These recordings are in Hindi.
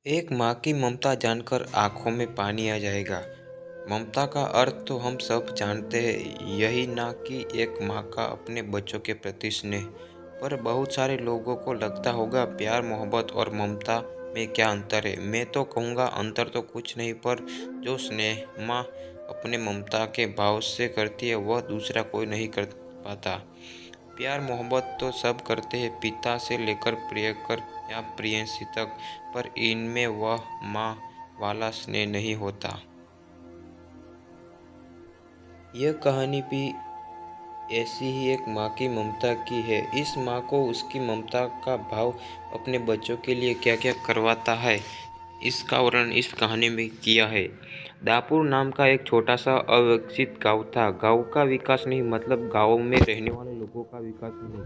एक माँ की ममता जानकर आंखों में पानी आ जाएगा। ममता का अर्थ तो हम सब जानते हैं, यही ना कि एक माँ का अपने बच्चों के प्रति स्नेह। पर बहुत सारे लोगों को लगता होगा प्यार, मोहब्बत और ममता में क्या अंतर है। मैं तो कहूँगा अंतर तो कुछ नहीं, पर जो स्नेह माँ अपने ममता के भाव से करती है वह दूसरा कोई नहीं कर पाता। प्यार मोहब्बत तो सब करते हैं, पिता से लेकर प्रियकर या प्रियसी तक, पर इनमें वह माँ वाला स्नेह नहीं होता। यह कहानी भी ऐसी ही एक माँ की ममता की है। इस माँ को उसकी ममता का भाव अपने बच्चों के लिए क्या क्या करवाता है, इसका वर्णन इस कहानी में किया है। दापुर नाम का एक छोटा सा अविकसित गांव था। गांव का विकास नहीं मतलब गांव में रहने वाले लोगों का विकास नहीं।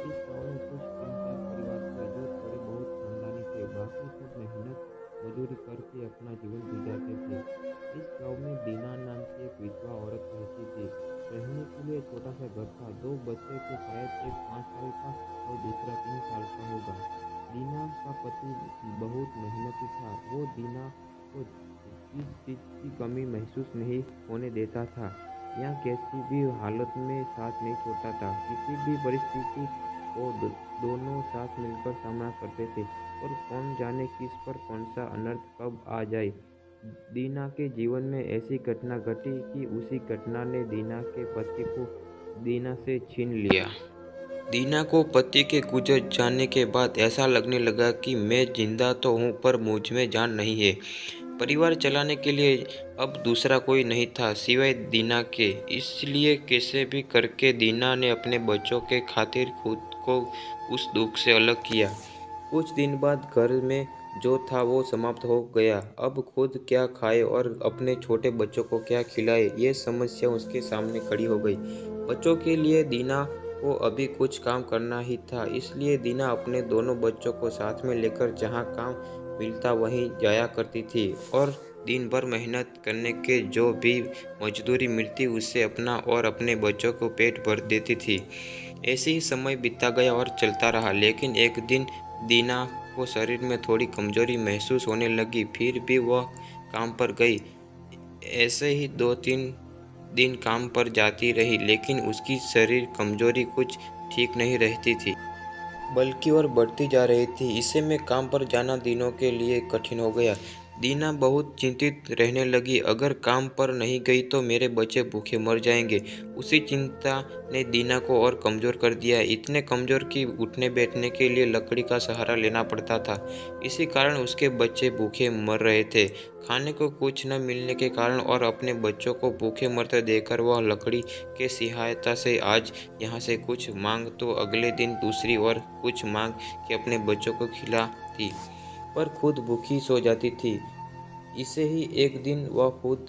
इस गांव में कुछ 3-4 परिवार थे जो थोड़े बहुत खानदानी थे। बाकी सब मेहनत मजदूरी करके अपना जीवन गुजारते थे। इस गांव में दीना नाम की एक विधवा औरत रहती थी। रहने के लिए छोटा सा घर था। दो बच्चे थे, शायद एक 5 साल का और दूसरा 3 साल का होगा। दीना का पति बहुत मेहनती था। वो दीना को किस चीज की कमी महसूस नहीं होने देता था या कैसी भी हालत में साथ नहीं छोड़ता था। किसी भी परिस्थिति को दोनों साथ मिलकर सामना करते थे, और कौन जाने किस पर कौन सा अनर्थ कब आ जाए। दीना के जीवन में ऐसी घटना घटी कि उसी घटना ने दीना के पति को दीना से छीन लिया। दीना को पति के गुजर जाने के बाद ऐसा लगने लगा कि मैं जिंदा तो हूँ पर मुझ में जान नहीं है। परिवार चलाने के लिए अब दूसरा कोई नहीं था सिवाय दीना के। इसलिए कैसे भी करके दीना ने अपने बच्चों के खातिर खुद को उस दुख से अलग किया। कुछ दिन बाद घर में जो था वो समाप्त हो गया। अब खुद क्या खाए और अपने छोटे बच्चों को क्या खिलाए, ये समस्या उसके सामने खड़ी हो गई। बच्चों के लिए दीना को अभी कुछ काम करना ही था, इसलिए दीना अपने दोनों बच्चों को साथ में लेकर जहाँ काम मिलता वहीं जाया करती थी, और दिन भर मेहनत करने के जो भी मजदूरी मिलती उससे अपना और अपने बच्चों को पेट भर देती थी। ऐसे ही समय बीतता गया और चलता रहा, लेकिन एक दिन दीना को शरीर में थोड़ी कमजोरी महसूस होने लगी। फिर भी वह काम पर गई। ऐसे ही 2-3 दिन काम पर जाती रही, लेकिन उसकी शरीर कमजोरी कुछ ठीक नहीं रहती थी, बल्कि और बढ़ती जा रही थी। इसे में काम पर जाना दिनों के लिए कठिन हो गया। दीना बहुत चिंतित रहने लगी, अगर काम पर नहीं गई तो मेरे बच्चे भूखे मर जाएंगे। उसी चिंता ने दीना को और कमज़ोर कर दिया, इतने कमज़ोर कि उठने बैठने के लिए लकड़ी का सहारा लेना पड़ता था। इसी कारण उसके बच्चे भूखे मर रहे थे। खाने को कुछ न मिलने के कारण और अपने बच्चों को भूखे मरते देखकर वह लकड़ी के सहायता से आज यहाँ से कुछ मांग तो अगले दिन दूसरी और कुछ मांग के अपने बच्चों को खिलाती, पर खुद भूखी सो जाती थी। इसे ही एक दिन वह खुद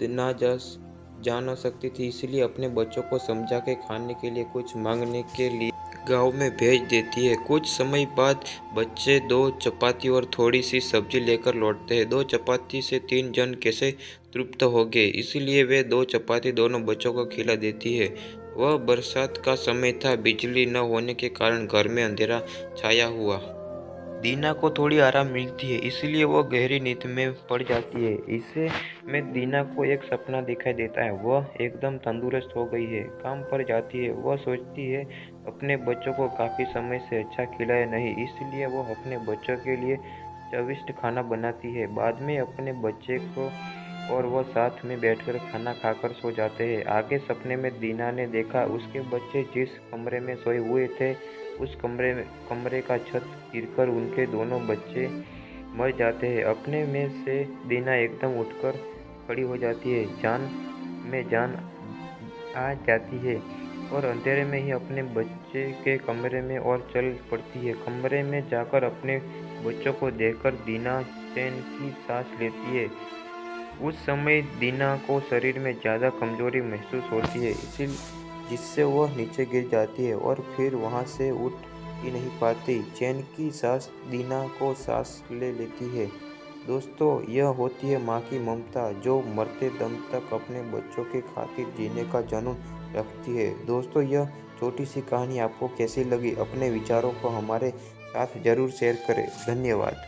जा न सकती थी, इसलिए अपने बच्चों को समझा के खाने के लिए कुछ मांगने के लिए गांव में भेज देती है। कुछ समय बाद बच्चे 2 चपाती और थोड़ी सी सब्जी लेकर लौटते हैं। 2 चपाती से 3 जन कैसे तृप्त हो गए, इसलिए वे 2 चपाती दोनों बच्चों को खिला देती है। वह बरसात का समय था, बिजली न होने के कारण घर में अंधेरा छाया हुआ। दीना को थोड़ी आराम मिलती है, इसलिए वो गहरी नींद में पड़ जाती है। इसे में दीना को एक सपना दिखाई देता है। वह एकदम तंदुरुस्त हो गई है, काम पर जाती है। वह सोचती है अपने बच्चों को काफ़ी समय से अच्छा खिलाया नहीं, इसलिए वो अपने बच्चों के लिए चविष्ट खाना बनाती है। बाद में अपने बच्चे को और वह साथ में बैठकर खाना खाकर सो जाते हैं। आगे सपने में दीना ने देखा उसके बच्चे जिस कमरे में सोए हुए थे उस कमरे का छत गिरकर उनके दोनों बच्चे मर जाते हैं। अपने में से दीना एकदम उठकर खड़ी हो जाती है, जान में जान आ जाती है, और अंधेरे में ही अपने बच्चे के कमरे में और चल पड़ती है। कमरे में जाकर अपने बच्चों को देखकर दीना चैन की सांस लेती है। उस समय दीना को शरीर में ज़्यादा कमजोरी महसूस होती है, इसी जिससे वह नीचे गिर जाती है और फिर वहां से उठ ही नहीं पाती। चैन की सांस दीना को सांस ले लेती है। दोस्तों, यह होती है माँ की ममता, जो मरते दम तक अपने बच्चों के खातिर जीने का जुनून रखती है। दोस्तों, यह छोटी सी कहानी आपको कैसी लगी, अपने विचारों को हमारे साथ जरूर शेयर करें। धन्यवाद।